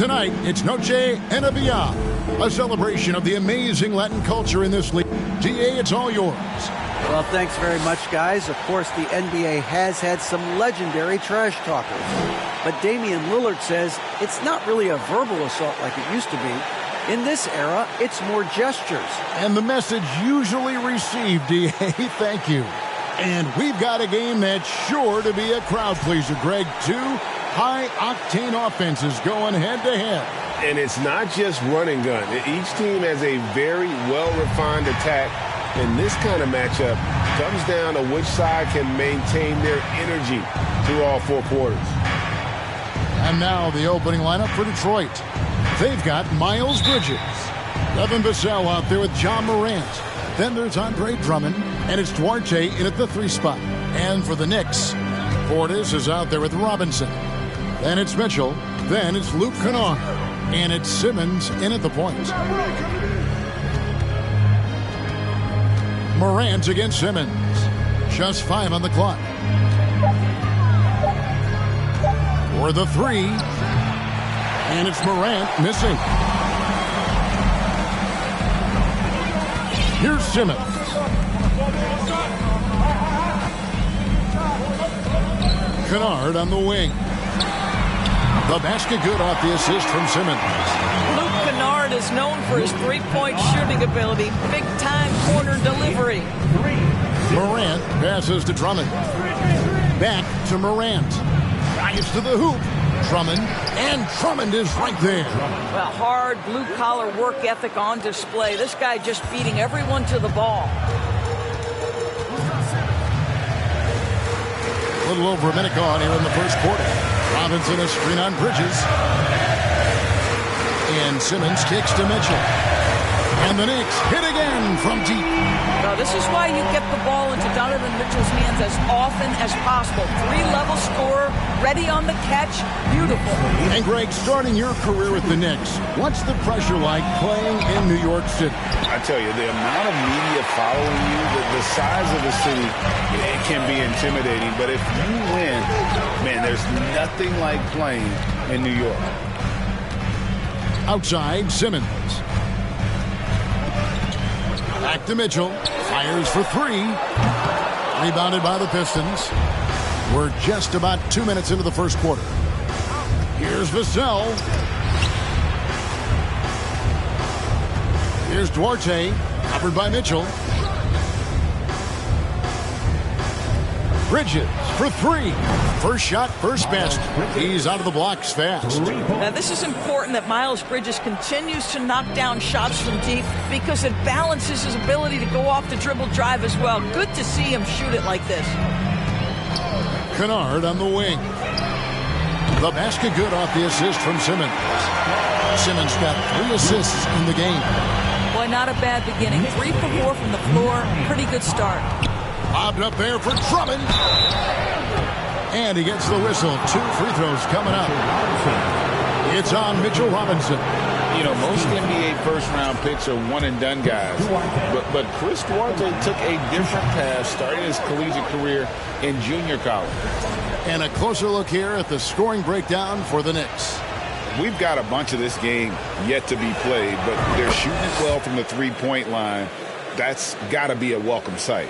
Tonight, it's Noche Enavia, a celebration of the amazing Latin culture in this league. DA, it's all yours. Well, thanks very much, guys. Of course, the NBA has had some legendary trash talkers. But Damian Lillard says it's not really a verbal assault like it used to be. In this era, it's more gestures. And the message usually received, DA, thank you. And we've got a game that's sure to be a crowd pleaser, Greg. Two high-octane offenses going head-to-head. And it's not just run and gun. Each team has a very well-refined attack. And this kind of matchup comes down to which side can maintain their energy through all four quarters. And now the opening lineup for Detroit. They've got Miles Bridges, Devin Vassell out there with John Morant. Then there's Andre Drummond, and it's Duarte in at the 3 spot. And for the Knicks, Portis is out there with Robinson. Then it's Mitchell. Then it's Luke Kennard. And it's Simmons in at the point. Morant against Simmons. Just 5 on the clock. For the 3. And it's Morant missing. Here's Simmons. Kennard on the wing. The basket good off the assist from Simmons. Luke Kennard is known for his three-point shooting ability. Big-time corner delivery. Morant passes to Drummond. Back to Morant. Drives to the hoop. Drummond. And Drummond is right there. Well, hard blue-collar work ethic on display. This guy just beating everyone to the ball. A little over a minute gone here in the first quarter. Robinson a screen on Bridges. And Simmons kicks to Mitchell. And the Knicks hit again from deep. Now, this is why you get the ball into Donovan Mitchell's hands as often as possible. 3-level scorer, ready on the catch. Beautiful. And Greg, starting your career with the Knicks, what's the pressure like playing in New York City? I tell you, the amount of media following you, the size of the city, it can be intimidating. But if you win, man, there's nothing like playing in New York. Outside, Simmons. Back to Mitchell. Fires for 3. Rebounded by the Pistons. We're just about 2 minutes into the first quarter. Here's Vassell. Here's Duarte. Covered by Mitchell. Bridges for 3. First shot, first basket. He's out of the blocks fast. Now, this is important that Miles Bridges continues to knock down shots from deep because it balances his ability to go off the dribble drive as well. Good to see him shoot it like this. Kennard on the wing. The basket good off the assist from Simmons. Simmons got 3 assists in the game. Boy, not a bad beginning. 3 for 4 from the floor. Pretty good start. Bobbed up there for Drummond. And he gets the whistle. 2 free throws coming up. It's on Mitchell Robinson. You know, most NBA first-round picks are one-and-done guys. But Chris Duarte took a different path starting his collegiate career in junior college. And a closer look here at the scoring breakdown for the Knicks. We've got a bunch of this game yet to be played, but they're shooting it well from the three-point line. That's got to be a welcome sight.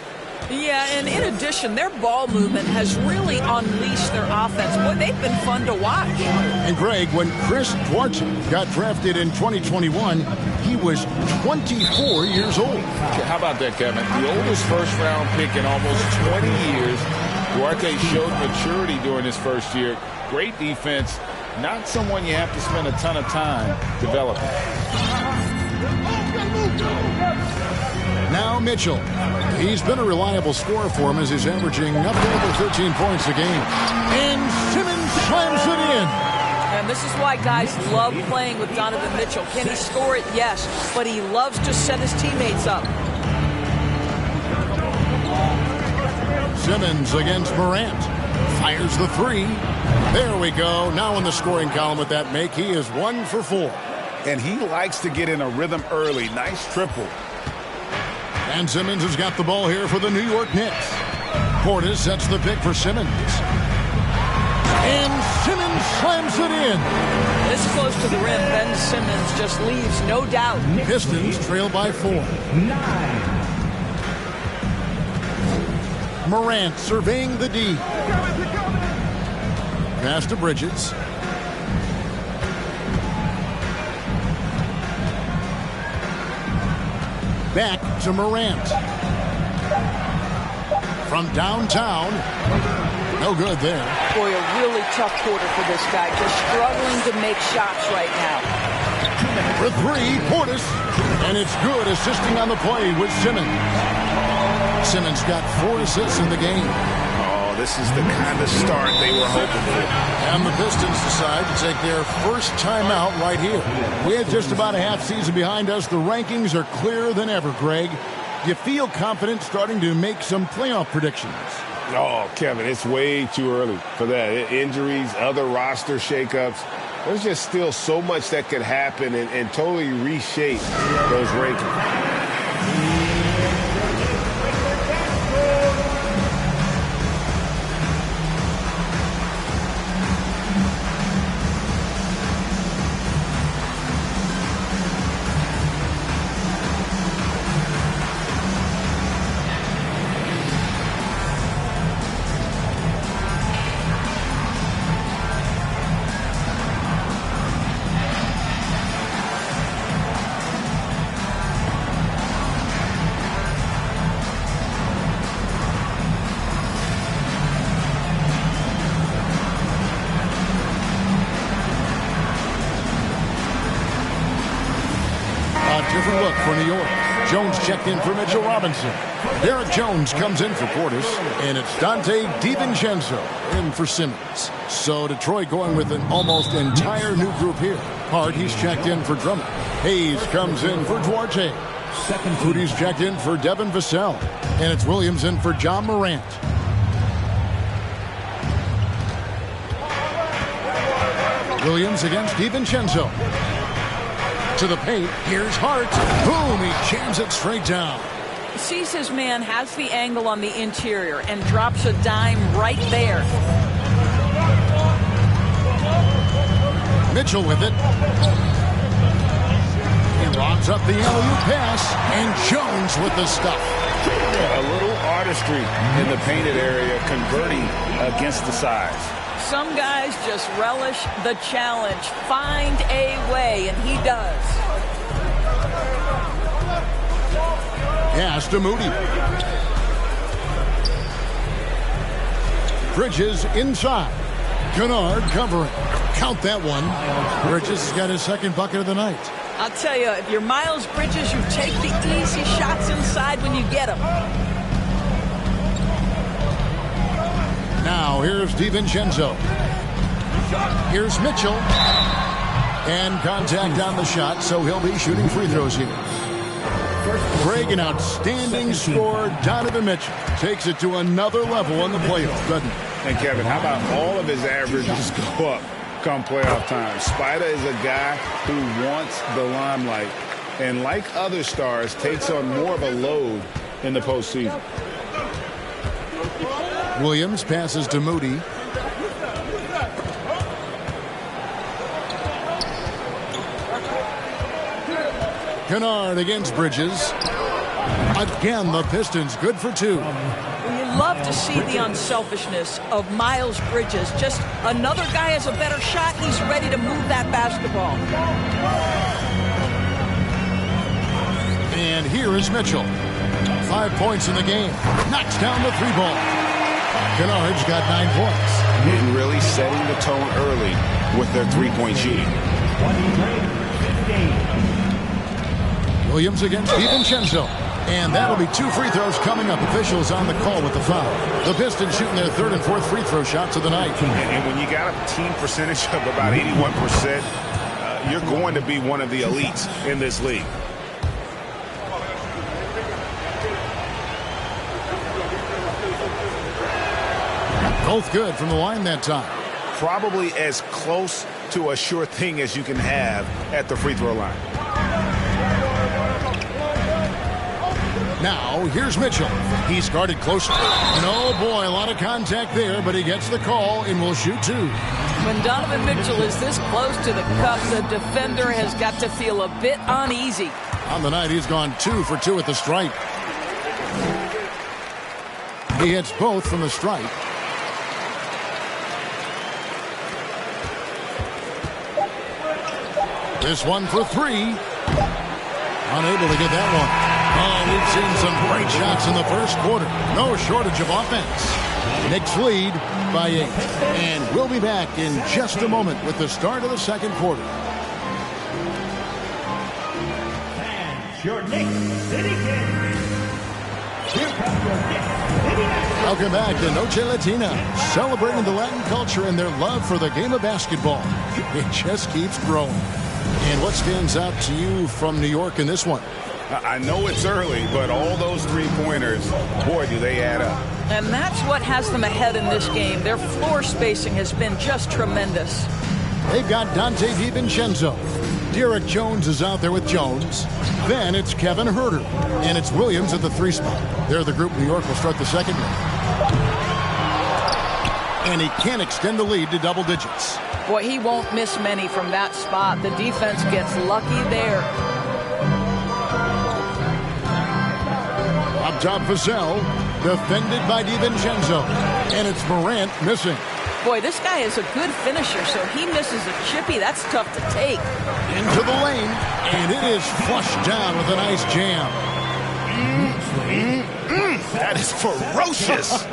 Yeah, and in addition, their ball movement has really unleashed their offense. Boy, they've been fun to watch. And Greg, when Chris Duarte got drafted in 2021, he was 24 years old. How about that, Kevin? The oldest first-round pick in almost 20 years. Duarte showed maturity during his first year. Great defense. Not someone you have to spend a ton of time developing. Now Mitchell. He's been a reliable scorer for him as he's averaging up to over 13 points a game. And Simmons slams it in. And this is why guys love playing with Donovan Mitchell. Can he score it? Yes. But he loves to set his teammates up. Simmons against Morant. Fires the 3. There we go. Now in the scoring column with that make, he is 1 for 4. And he likes to get in a rhythm early. Nice triple. And Simmons has got the ball here for the New York Knicks. Portis sets the pick for Simmons. And Simmons slams it in. This close to the rim. Ben Simmons just leaves, no doubt. Pistons trail by 4. 9. Morant surveying the D. Pass to Bridges. Back to Morant. From downtown. No good there. Boy, a really tough quarter for this guy. Just struggling to make shots right now. For 3, Portis. And it's good, assisting on the play with Simmons. Simmons got 4 assists in the game. Oh, this is the kind of start they were hoping for. And the Pistons decide to take their first timeout right here. We had just about a half season behind us. The rankings are clearer than ever, Greg. Do you feel confident starting to make some playoff predictions? Oh, Kevin, it's way too early for that. Injuries, other roster shakeups. There's just still so much that could happen and totally reshape those rankings. Different look for New York. Jones checked in for Mitchell Robinson. Derek Jones comes in for Portis. And it's Dante DiVincenzo in for Simmons. So Detroit going with an almost entire new group here. Hart, he's checked in for Drummond. Hayes comes in for Duarte. Fruity's checked in for Devin Vassell. And it's Williams in for John Morant. Williams against DiVincenzo. To the paint. Here's Hart. Boom! He jams it straight down. Sees his man, has the angle on the interior, and drops a dime right there. Mitchell with it. He lobs up the alley-oop pass, and Jones with the stuff. A little artistry in the painted area, converting against the size. Some guys just relish the challenge. Find a way, and he does. Pass to Moody. Bridges inside. Kennard covering. Count that one. Bridges has got his second bucket of the night. I'll tell you, if you're Miles Bridges, you take the easy shots inside when you get them. Now, here's DiVincenzo. Here's Mitchell. And contact on the shot, so he'll be shooting free throws here. Greg, an outstanding scorer. Donovan Mitchell takes it to another level in the playoffs, doesn't he? And, Kevin, how about all of his averages go up come playoff time? Spider is a guy who wants the limelight, and like other stars, takes on more of a load in the postseason. Williams passes to Moody. Kennard against Bridges. Again, the Pistons good for 2. You love to see the unselfishness of Miles Bridges. Just another guy has a better shot. He's ready to move that basketball. And here is Mitchell. 5 points in the game. Knocks down the 3 ball. Kennard's got 9 points. And really setting the tone early with their three-point shooting. Williams against DiVincenzo. And that'll be 2 free throws coming up. Officials on the call with the foul. The Pistons shooting their 3rd and 4th free throw shots of the night. And when you got a team percentage of about 81%, you're going to be one of the elites in this league. Both good from the line that time. Probably as close to a sure thing as you can have at the free throw line. Now, here's Mitchell. He's guarded closely. And oh boy, a lot of contact there, but he gets the call and will shoot two. When Donovan Mitchell is this close to the cup, the defender has got to feel a bit uneasy. On the night, he's gone 2 for 2 at the stripe. He hits both from the stripe. This one for 3. Unable to get that one. Oh, we've seen some great shots in the first quarter. No shortage of offense. Knicks lead by 8. And we'll be back in just a moment with the start of the second quarter. Fans, your Knicks City Kings. Here comes your Knicks City Kings. Welcome back to Noche Latina, celebrating the Latin culture and their love for the game of basketball. It just keeps growing. And what stands out to you from New York in this one? I know it's early, but all those three-pointers, boy, do they add up. And that's what has them ahead in this game. Their floor spacing has been just tremendous. They've got Dante DiVincenzo. Derek Jones is out there with Jones. Then it's Kevin Huerter. And it's Williams at the 3 spot. They're the group New York will start the second minute. And he can extend the lead to double digits. Boy, he won't miss many from that spot. The defense gets lucky there. Up top, Vassell, defended by DiVincenzo. And it's Morant missing. Boy, this guy is a good finisher, so he misses a chippy. That's tough to take. Into the lane, and it is flushed down with a nice jam. That is ferocious.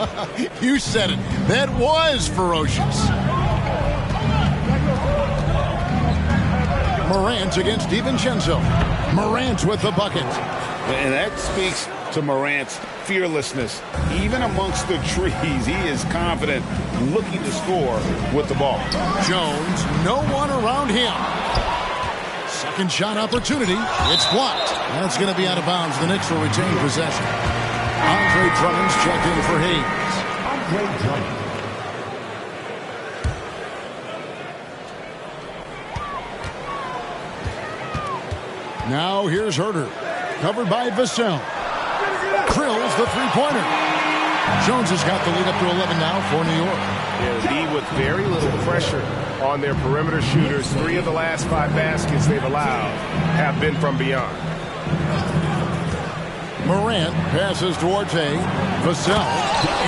You said it. That was ferocious. Morant against DiVincenzo. Morant with the bucket. And that speaks to Morant's fearlessness. Even amongst the trees, he is confident, looking to score with the ball. Jones, no one around him. Second shot opportunity. It's blocked. That's going to be out of bounds. The Knicks will retain possession. Andre Drummond's checked in for Hayes. Andre Drummond. Now here's Huerter. Covered by Vassell. Drills the three-pointer. Jones has got the lead up to 11 now for New York. They'll be with very little pressure on their perimeter shooters. 3 of the last 5 baskets they've allowed have been from beyond. Morant passes to Orte. Vassell.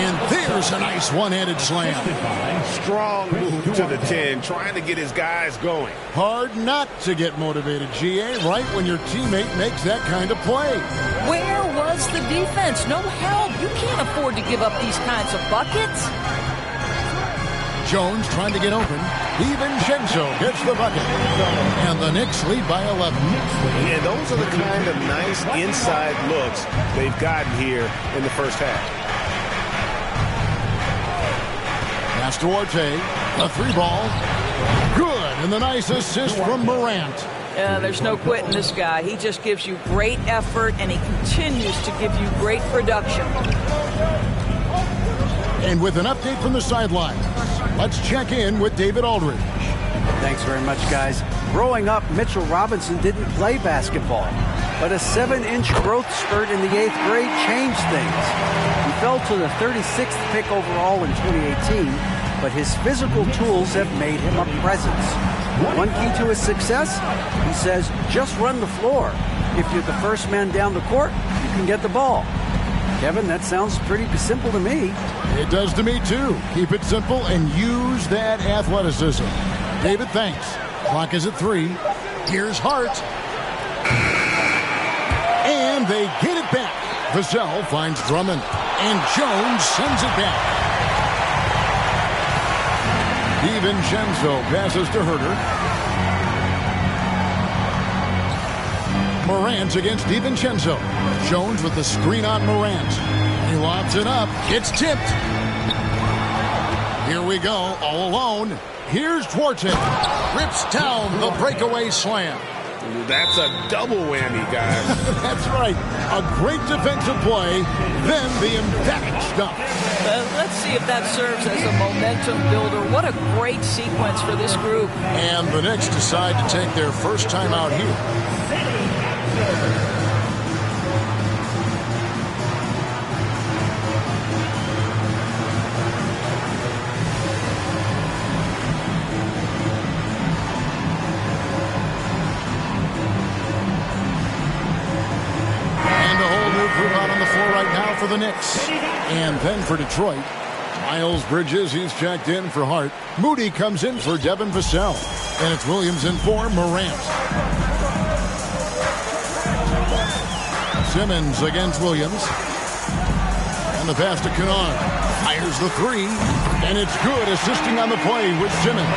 And there's a nice one-handed slam. Strong move to the 10, trying to get his guys going. Hard not to get motivated, GA, right when your teammate makes that kind of play. Where was the defense? No help. You can't afford to give up these kinds of buckets. Jones trying to get open. DiVincenzo gets the bucket. And the Knicks lead by 11. And those are the kind of nice inside looks they've gotten here in the first half. Pass to Orte. A 3-ball. Good. And the nice assist from Morant. There's no quitting this guy. He just gives you great effort, and he continues to give you great production. And with an update from the sideline, let's check in with David Aldridge. Thanks very much, guys. Growing up, Mitchell Robinson didn't play basketball, but a 7-inch growth spurt in the 8th grade changed things. He fell to the 36th pick overall in 2018, but his physical tools have made him a presence. One key to his success, he says, just run the floor. If you're the first man down the court, you can get the ball. Kevin, that sounds pretty simple to me. It does to me, too. Keep it simple and use that athleticism. David, thanks. Clock is at 3. Here's Hart. And they get it back. Vassell finds Drummond. And Jones sends it back. DiVincenzo passes to Huerter. Morant against DiVincenzo. Jones with the screen on Morant. He lobs it up. It's tipped. Here we go, all alone. Here's Duarte. Rips down the breakaway slam. That's a double whammy, guys. That's right. A great defensive play, then the emphatic stuff. Let's see if that serves as a momentum builder. What a great sequence for this group. And the Knicks decide to take their first time out here. for the Knicks. And then for Detroit, Miles Bridges, he's checked in for Hart. Moody comes in for Devin Vassell. And it's Williams in for Morant. Simmons against Williams. And the pass to Kennard. Fires the three. And it's good, assisting on the play with Simmons.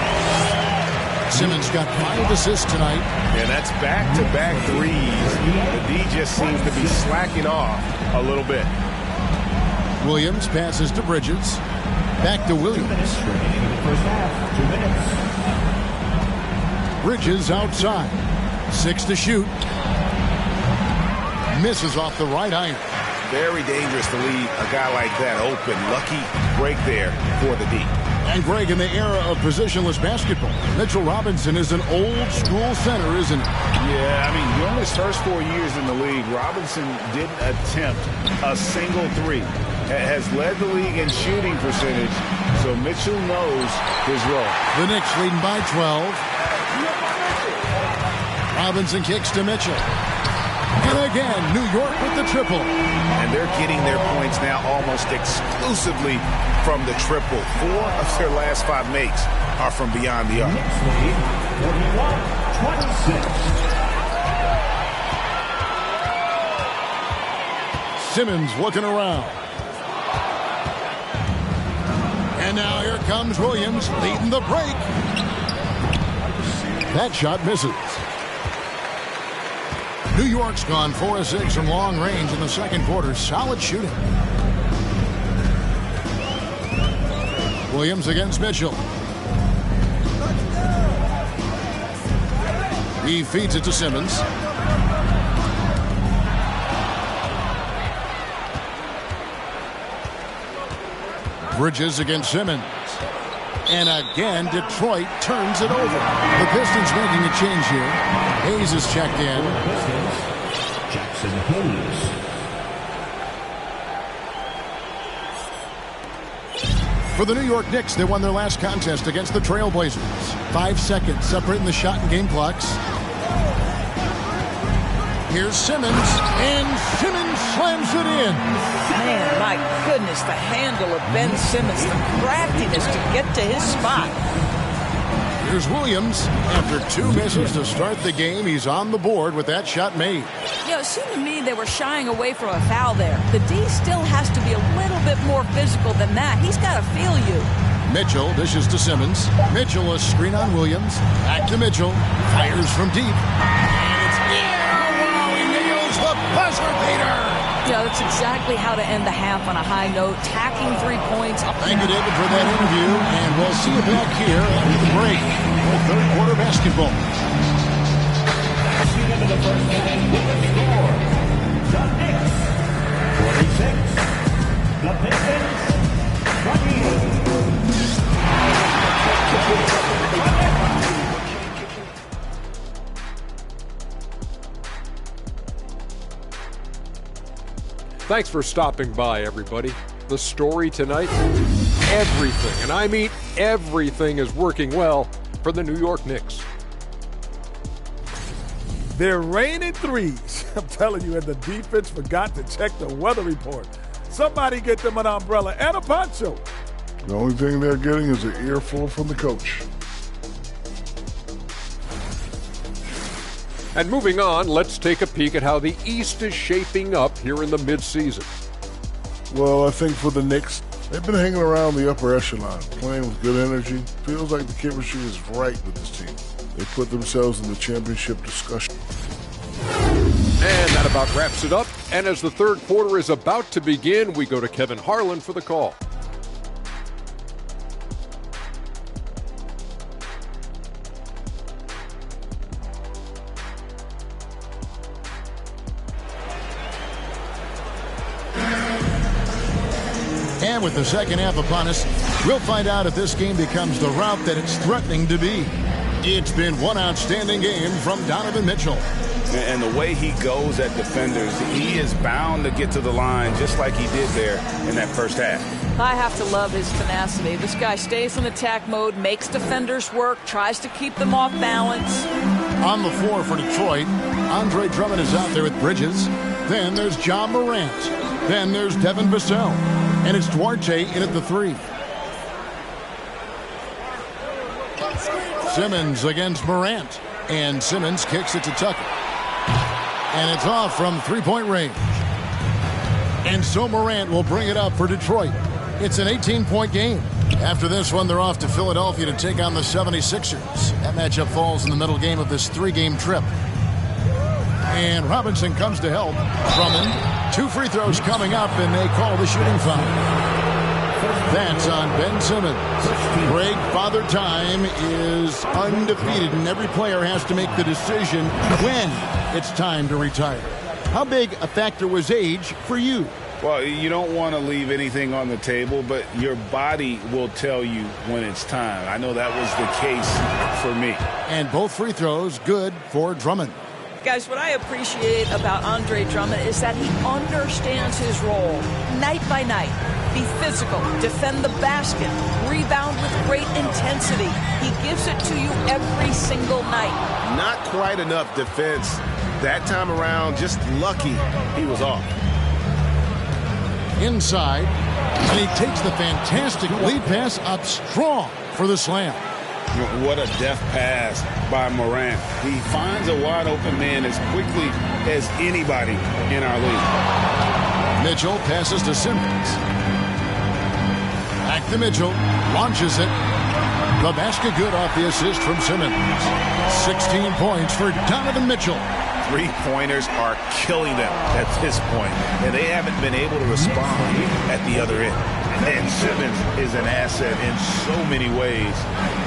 Simmons got 5 assists tonight. Yeah, that's back-to-back threes. The D just seems to be slacking off a little bit. Williams passes to Bridges. Back to Williams. Bridges outside. 6 to shoot. Misses off the right iron. Very dangerous to leave a guy like that open. Lucky break there for the D. And Greg, in the era of positionless basketball, Mitchell Robinson is an old-school center, isn't he? Yeah, I mean, during his first 4 years in the league, Robinson didn't attempt a single three. Has led the league in shooting percentage, so Mitchell knows his role. The Knicks leading by 12. Robinson kicks to Mitchell. And again, New York with the triple. And they're getting their points now almost exclusively from the triple. 4 of their last 5 makes are from beyond the arc. 41-26. Simmons looking around. And now here comes Williams leading the break. That shot misses. New York's gone 4 of 6 from long range in the second quarter. Solid shooting. Williams against Mitchell. He feeds it to Simmons. Bridges against Simmons. And again, Detroit turns it over. The Pistons making a change here. Hayes is checked in. Jackson Hayes. For the New York Knicks, they won their last contest against the Trailblazers. 5 seconds separating the shot and game clocks. Here's Simmons, and Simmons slams it in. Man, my goodness, the handle of Ben Simmons, the craftiness to get to his spot. Here's Williams. After 2 misses to start the game, he's on the board with that shot made. You know, it seemed to me they were shying away from a foul there. The D still has to be a little bit more physical than that. He's got to feel you. Mitchell dishes to Simmons. Mitchell a screen on Williams. Back to Mitchell. Fires from deep. And it's wow, he nails the buzzer beater. Yeah, that's exactly how to end the half on a high note. Tacking 3 points. Thank you, David, for that interview. And we'll see you back here after the break for third quarter basketball. Into the first inning with the score. The Knicks 46. The Pistons 20. Thanks for stopping by, everybody. The story tonight, everything, and I mean everything, is working well for the New York Knicks. They're raining threes. I'm telling you, and the defense forgot to check the weather report. Somebody get them an umbrella and a poncho. The only thing they're getting is an earful from the coach. And moving on, let's take a peek at how the East is shaping up here in the midseason. Well, I think for the Knicks, they've been hanging around the upper echelon, playing with good energy. Feels like the chemistry is right with this team. They put themselves in the championship discussion. And that about wraps it up. And as the third quarter is about to begin, we go to Kevin Harlan for the call. And with the second half upon us, we'll find out if this game becomes the rout that it's threatening to be. It's been one outstanding game from Donovan Mitchell. And the way he goes at defenders, he is bound to get to the line just like he did there in that first half. I have to love his tenacity. This guy stays in attack mode, makes defenders work, tries to keep them off balance. On the floor for Detroit, Andre Drummond is out there with Bridges. Then there's John Morant. Then there's Devin Vassell. And it's Duarte in at the 3. Simmons against Morant. And Simmons kicks it to Tucker. And it's off from three-point range. And so Morant will bring it up for Detroit. It's an 18-point game. After this one, they're off to Philadelphia to take on the 76ers. That matchup falls in the middle game of this 3-game trip. And Robinson comes to help. Drummond, 2 free throws coming up, and they call the shooting foul. That's on Ben Simmons. Greg, Father Time is undefeated, and every player has to make the decision when it's time to retire. How big a factor was age for you? Well, you don't want to leave anything on the table, but your body will tell you when it's time. I know that was the case for me. And both free throws good for Drummond. Guys, what I appreciate about Andre Drummond is that he understands his role night by night. Be physical, defend the basket, rebound with great intensity. He gives it to you every single night. Not quite enough defense that time around. Just lucky he was off. Inside, and he takes the fantastic lead pass up strong for the slam. What a deft pass by Morant. He finds a wide open man as quickly as anybody in our league. Mitchell passes to Simmons. Back to Mitchell, launches it. The basket good off the assist from Simmons. 16 points for Donovan Mitchell. Three-pointers are killing them at this point, and they haven't been able to respond at the other end. And Simmons is an asset in so many ways,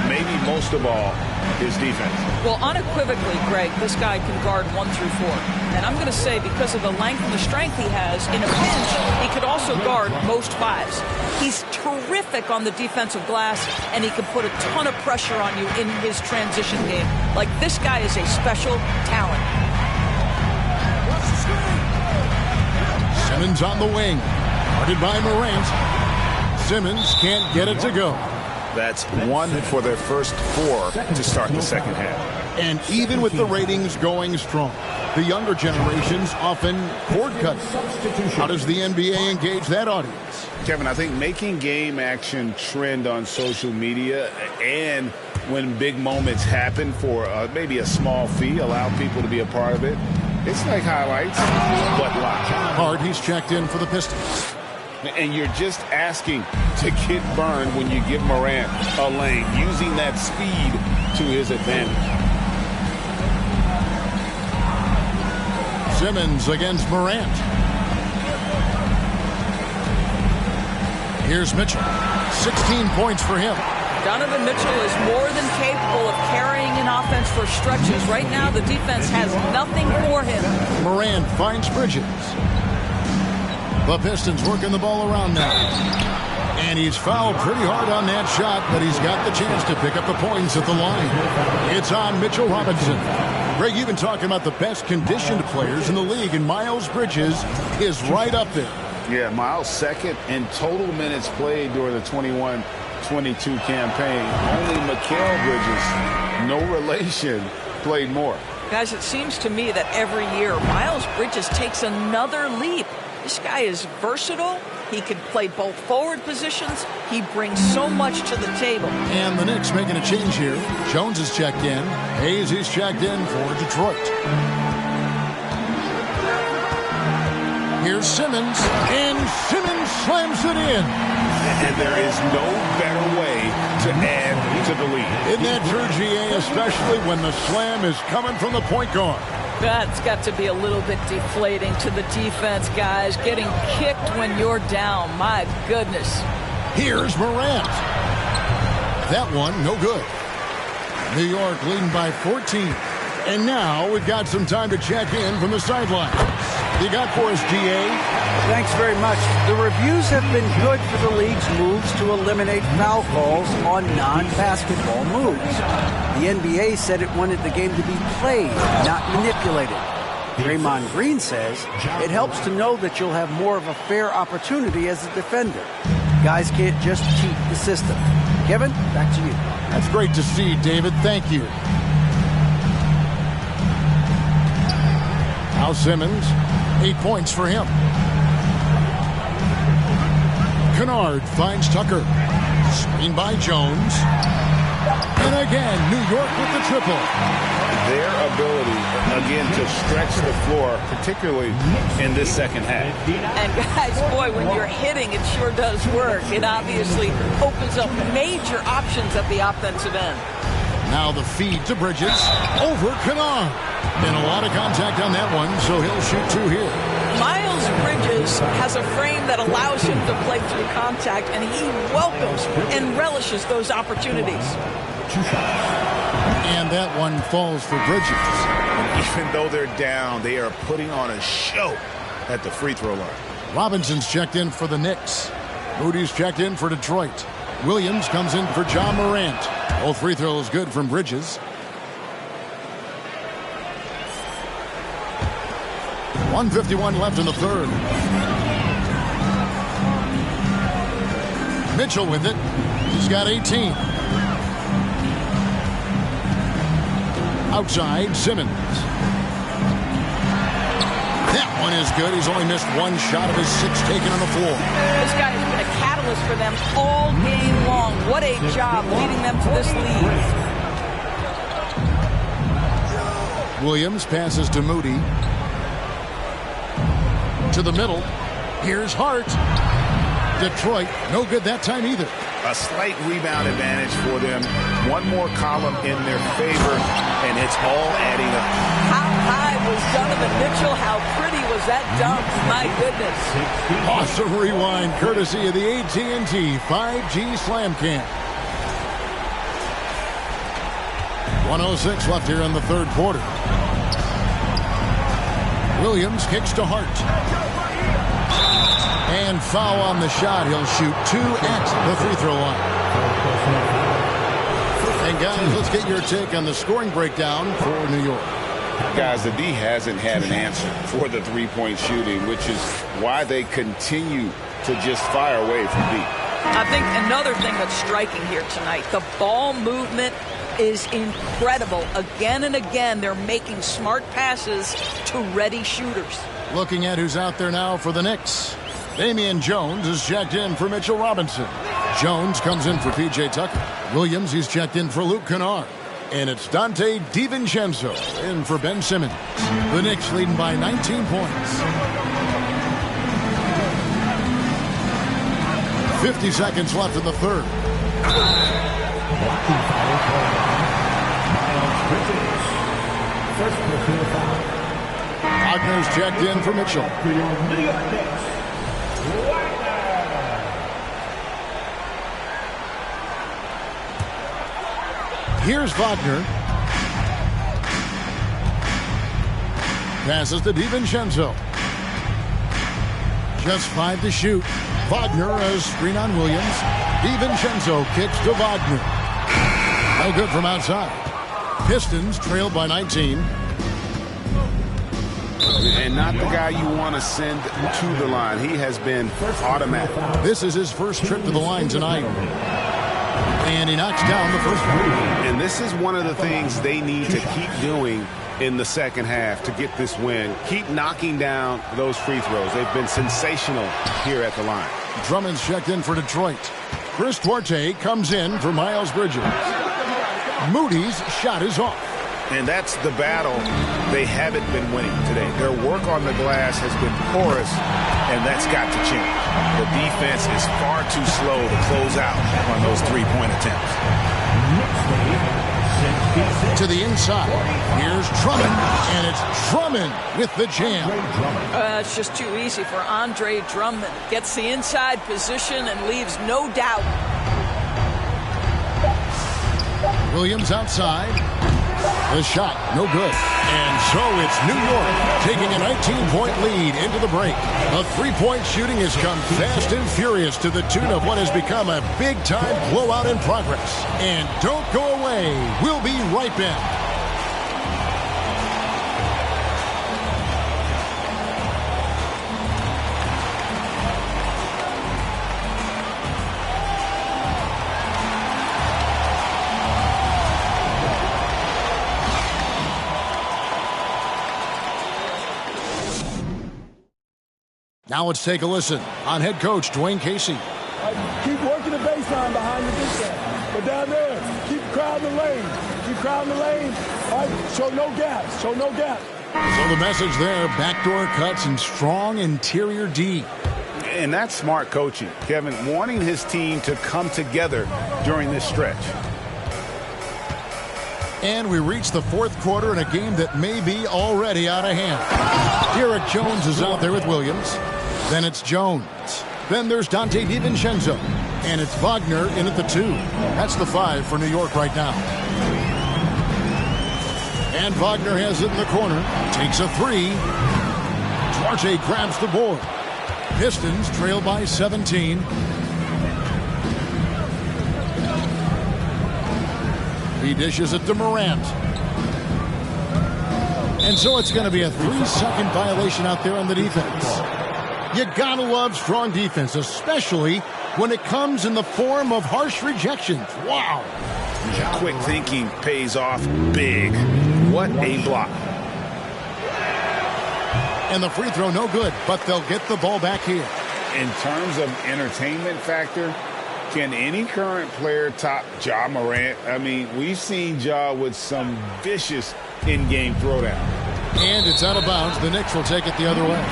maybe most of all, his defense. Well, unequivocally, Greg, this guy can guard 1 through 4. And I'm going to say because of the length and the strength he has, in a pinch, he could also guard most 5s. He's terrific on the defensive glass, and he can put a ton of pressure on you in his transition game. Like, this guy is a special talent. Simmons on the wing. Guarded by Morant. Simmons can't get it to go. That's 1 for their first 4 to start the second half. And even with the ratings going strong, the younger generations often cord cutting. How does the NBA engage that audience? Kevin, I think making game action trend on social media and when big moments happen for maybe a small fee, allow people to be a part of it. It's like highlights, but live. Hard, he's checked in for the Pistons. And you're just asking to get burned when you give Morant a lane, using that speed to his advantage. Simmons against Morant. Here's Mitchell. 16 points for him. Donovan Mitchell is more than capable of carrying an offense for stretches. Right now, the defense has nothing for him. Morant finds Bridges. The Pistons working the ball around now. And he's fouled pretty hard on that shot, but he's got the chance to pick up the points at the line. It's on Mitchell Robinson. Greg, you've been talking about the best conditioned players in the league, and Miles Bridges is right up there. Yeah, Miles second in total minutes played during the 21-22 campaign. Only Mikal Bridges, no relation, played more. Guys, it seems to me that every year Miles Bridges takes another leap. This guy is versatile. He can play both forward positions. He brings so much to the table. And the Knicks making a change here. Jones is checked in. Hayes is checked in for Detroit. Here's Simmons, and Simmons slams it in. And there is no better way to add to the lead. Isn't that true, GA, especially when the slam is coming from the point guard? That's got to be a little bit deflating to the defense, guys. Getting kicked when you're down. My goodness. Here's Morant. That one, no good. New York leading by 14. And now we've got some time to check in from the sidelines. You got for us, GA? Thanks very much. The reviews have been good for the league's moves to eliminate foul calls on non-basketball moves. The NBA said it wanted the game to be played, not manipulated. Draymond Green says it helps to know that you'll have more of a fair opportunity as a defender. Guys can't just cheat the system. Kevin, back to you. That's great to see, David. Thank you. Now Simmons, 8 points for him. Kennard finds Tucker. Screen by Jones. And again, New York with the triple. Their ability, again, to stretch the floor, particularly in this second half. And guys, boy, when you're hitting, it sure does work. It obviously opens up major options at the offensive end. Now the feed to Bridges. Over Kennard. And a lot of contact on that one, so he'll shoot 2 here. Miles Bridges has a frame that allows him to play through contact, and he welcomes and relishes those opportunities. And that one falls for Bridges. Even though they're down, they are putting on a show at the free throw line. Robinson's checked in for the Knicks. Moody's checked in for Detroit. Williams comes in for John Morant. Both free throws good from Bridges. 1:51 left in the third. Mitchell with it. He's got 18. Outside, Simmons. That one is good. He's only missed one shot of his 6 taken on the floor. This guy has been a catalyst for them all game long. What a job leading them to this lead. Williams passes to Moody. To the middle. Here's Hart. Detroit, no good that time either. A slight rebound advantage for them. One more column in their favor, and it's all adding up. How high was Donovan Mitchell? How pretty was that dunk? My goodness. Awesome rewind, courtesy of the AT&T 5G Slam Cam. 1:06 left here in the third quarter. Williams kicks to Hart. And foul on the shot. He'll shoot 2 at the free throw line. And guys, let's get your take on the scoring breakdown for New York. Guys, the D hasn't had an answer for the three-point shooting, which is why they continue to just fire away from deep. I think another thing that's striking here tonight, the ball movement is incredible. Again and again, they're making smart passes to ready shooters. Looking at who's out there now for the Knicks. Damian Jones is checked in for Mitchell Robinson. Jones comes in for P.J. Tucker. Williams, he's checked in for Luke Kennard. And it's Dante DiVincenzo in for Ben Simmons. The Knicks leading by 19 points. 50 seconds left in the third. Wagner's checked in for Mitchell. Here's Wagner. Passes to DiVincenzo. Just 5 to shoot. Wagner has screen on Williams. DiVincenzo kicks to Wagner. No good from outside. Pistons trailed by 19. And not the guy you want to send to the line. He has been automatic. This is his first trip to the line tonight. And he knocks down the first one. And this is one of the things they need to keep doing in the second half to get this win. Keep knocking down those free throws. They've been sensational here at the line. Drummond's checked in for Detroit. Chris Duarte comes in for Miles Bridges. Moody's shot is off. And that's the battle they haven't been winning today. Their work on the glass has been porous, and that's got to change. The defense is far too slow to close out on those three-point attempts. To the inside. Here's Drummond, and it's Drummond with the jam. It's just too easy for Andre Drummond. Gets the inside position and leaves no doubt. Williams outside. The shot, no good. And so it's New York taking a 19-point lead into the break. The three-point shooting has come fast and furious to the tune of what has become a big-time blowout in progress. And don't go away. We'll be right back. Now let's take a listen on head coach Dwayne Casey. Keep working the baseline behind the defense. But down there, keep crowding the lane. Keep crowding the lane. All right, show no gaps. Show no gaps. So the message there, backdoor cuts and strong interior D. And that's smart coaching, Kevin, wanting his team to come together during this stretch. And we reach the fourth quarter in a game that may be already out of hand. Derek Jones is out there with Williams. Then it's Jones. Then there's Dante DiVincenzo. And it's Wagner in at the 2. That's the 5 for New York right now. And Wagner has it in the corner. Takes a 3. Duarte grabs the board. Pistons trail by 17. He dishes it to Morant. And so it's going to be a 3-second violation out there on the defense. You gotta love strong defense, especially when it comes in the form of harsh rejections. Wow. Quick thinking pays off big. What a block. And the free throw no good, but they'll get the ball back here. In terms of entertainment factor, can any current player top Ja Morant? I mean, we've seen Ja with some vicious in-game throwdown. And it's out of bounds. The Knicks will take it the other way.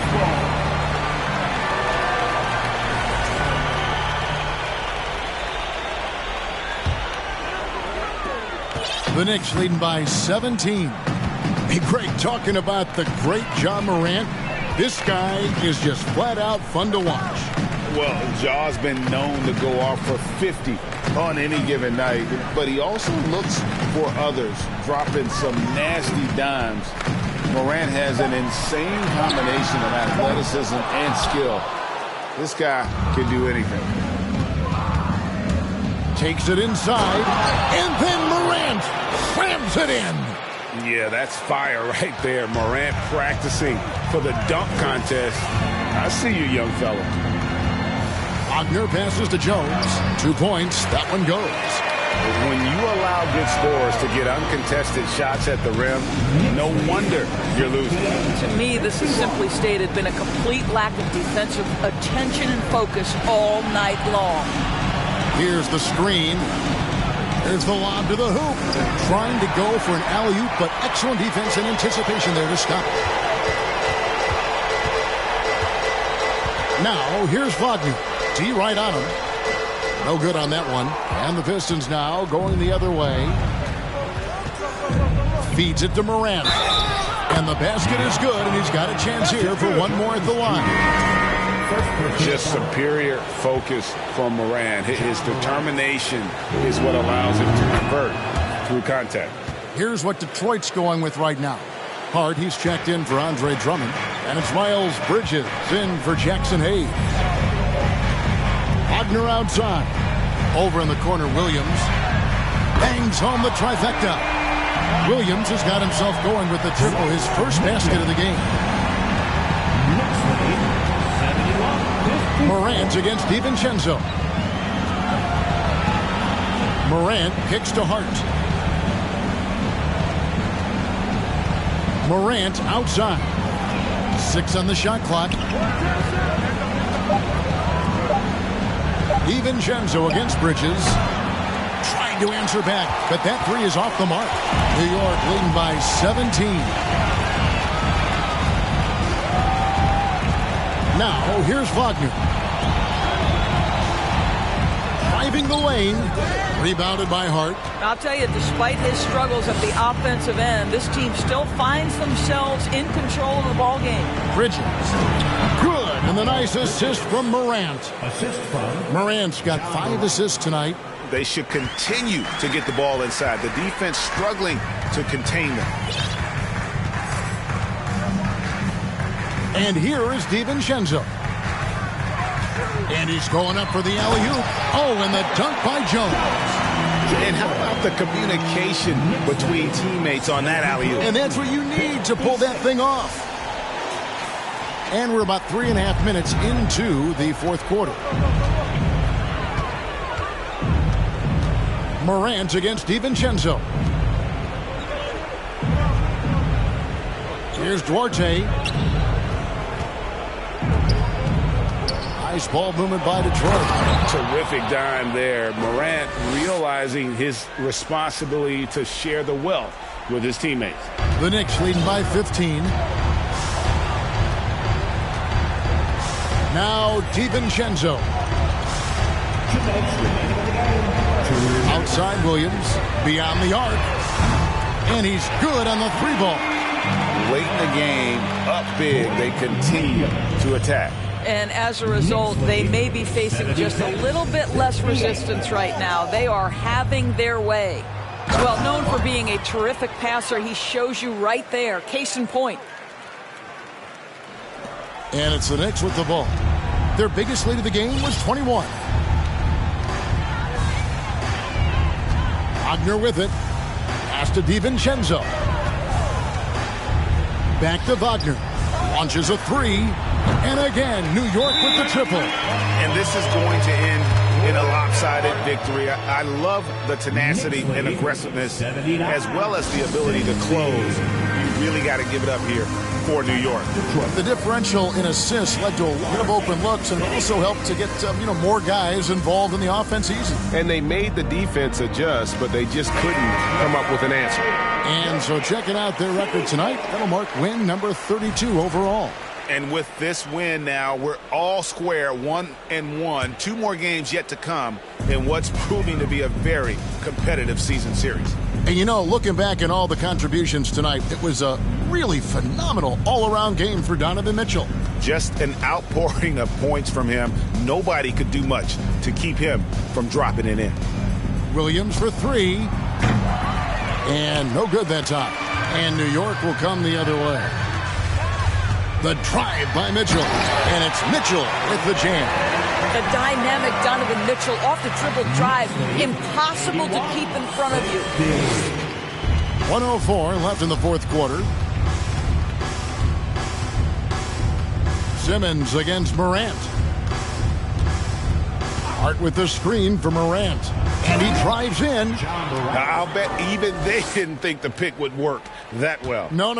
The Knicks leading by 17. Hey, Greg, talking about the great Ja Morant, this guy is just flat out fun to watch. Well, Ja's been known to go off for 50 on any given night, but he also looks for others, dropping some nasty dimes. Morant has an insane combination of athleticism and skill. This guy can do anything. Takes it inside, and then Morant slams it in. Yeah, that's fire right there. Morant practicing for the dunk contest. I see you, young fella. Wagner passes to Jones. 2 points. That one goes. When you allow good scorers to get uncontested shots at the rim, no wonder you're losing. To me, this has simply stated been a complete lack of defensive attention and focus all night long. Here's the screen. There's the lob to the hoop. Trying to go for an alley-oop, but excellent defense and anticipation there to stop it. Now, here's Wagner. D right on him. No good on that one. And the Pistons now going the other way. Feeds it to Morant. And the basket is good, and he's got a chance here for one more at the line. Just superior focus from Morant. His determination is what allows him to convert through contact. Here's what Detroit's going with right now. Hart, he's checked in for Andre Drummond. And it's Miles Bridges in for Jackson Hayes. Wagner outside. Over in the corner, Williams bangs home the trifecta. Williams has got himself going with the triple, his first basket of the game. Morant against DiVincenzo. Morant kicks to Hart. Morant outside. 6 on the shot clock. DiVincenzo against Bridges. Trying to answer back, but that 3 is off the mark. New York leading by 17. Now, here's Wagner. Driving the lane. Rebounded by Hart. I'll tell you, despite his struggles at the offensive end, this team still finds themselves in control of the ball game. Bridges. Good. And the nice assist from Morant. Assist from Morant's got 5 assists tonight. They should continue to get the ball inside. The defense struggling to contain them. And here is DiVincenzo. And he's going up for the alley-oop. Oh, and the dunk by Jones. And how about the communication between teammates on that alley-oop? And that's what you need to pull that thing off. And we're about 3.5 minutes into the fourth quarter. Morant against DiVincenzo. Here's Duarte. Nice ball movement by Detroit. Terrific dime there. Morant realizing his responsibility to share the wealth with his teammates. The Knicks leading by 15. Now DiVincenzo. Outside Williams, beyond the arc. And he's good on the three ball. Late in the game, up big, they continue to attack. And as a result, they may be facing just a little bit less resistance right now. They are having their way. Well, known for being a terrific passer, he shows you right there. Case in point. And it's the Knicks with the ball. Their biggest lead of the game was 21. Wagner with it. Pass to DiVincenzo. Back to Wagner. Launches a three. And again, New York with the triple. And this is going to end in a lopsided victory. I love the tenacity and aggressiveness as well as the ability to close. You really got to give it up here for New York. The differential in assists led to a lot of open looks and also helped to get more guys involved in the offense easy. And they made the defense adjust, but they just couldn't come up with an answer. And so checking out their record tonight, that'll mark win number 32 overall. And with this win now, we're all square, 1-1. 2 more games yet to come in what's proving to be a very competitive season series. And looking back at all the contributions tonight, it was a really phenomenal all-around game for Donovan Mitchell. Just an outpouring of points from him. Nobody could do much to keep him from dropping it in. Williams for three. And no good that time. And New York will come the other way. The drive by Mitchell. And it's Mitchell with the jam. The dynamic Donovan Mitchell off the dribble drive. Impossible to keep in front of you. 1:04 left in the fourth quarter. Simmons against Morant. Hart with the screen for Morant. And he drives in. I'll bet even they didn't think the pick would work that well. No.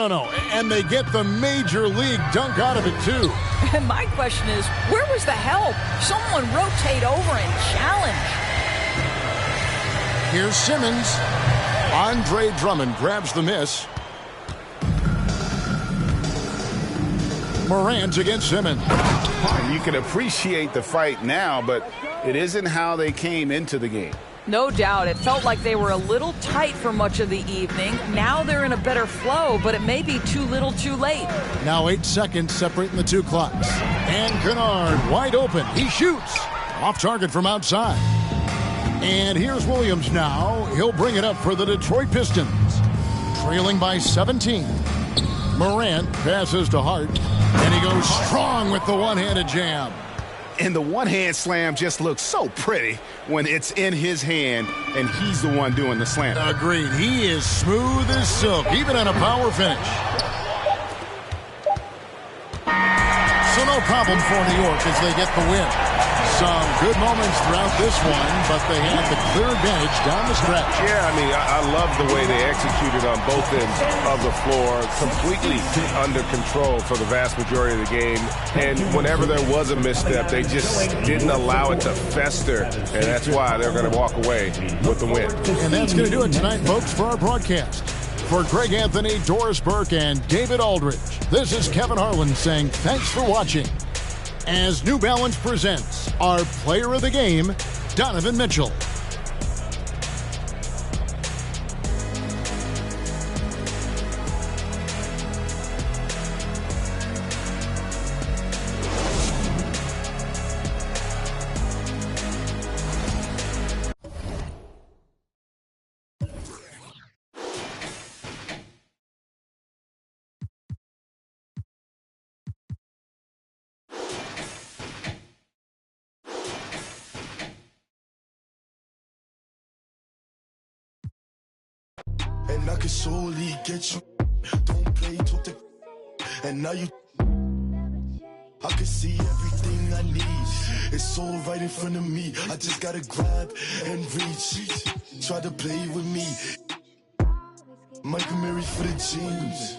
And they get the major league dunk out of it, too. And my question is, where was the help? Someone rotate over and challenge. Here's Simmons. Andre Drummond grabs the miss. Morant against Simmons. You can appreciate the fight now, but it isn't how they came into the game. No doubt. It felt like they were a little tight for much of the evening. Now they're in a better flow, but it may be too little too late. Now 8 seconds separating the two clocks. And Kennard wide open. He shoots. Off target from outside. And here's Williams now. He'll bring it up for the Detroit Pistons. Trailing by 17. Morant passes to Hart. And he goes strong with the one-handed jam. And the one-hand slam just looks so pretty when it's in his hand and he's the one doing the slam. Agreed. He is smooth as silk, even on a power finish. So no problem for New York as they get the win. Some good moments throughout this one, but they had the clear advantage down the stretch. Yeah, I love the way they executed on both ends of the floor, completely under control for the vast majority of the game. And whenever there was a misstep, they just didn't allow it to fester, and that's why they're going to walk away with the win. And that's going to do it tonight, folks, for our broadcast. For Greg Anthony, Doris Burke, and David Aldridge, this is Kevin Harlan saying thanks for watching. As New Balance presents our player of the game, Donovan Mitchell. And I can solely get you. Don't play, talk to. And now you. I can see everything I need. It's all right in front of me. I just gotta grab and reach. Try to play with me. Michael Mary for the jeans.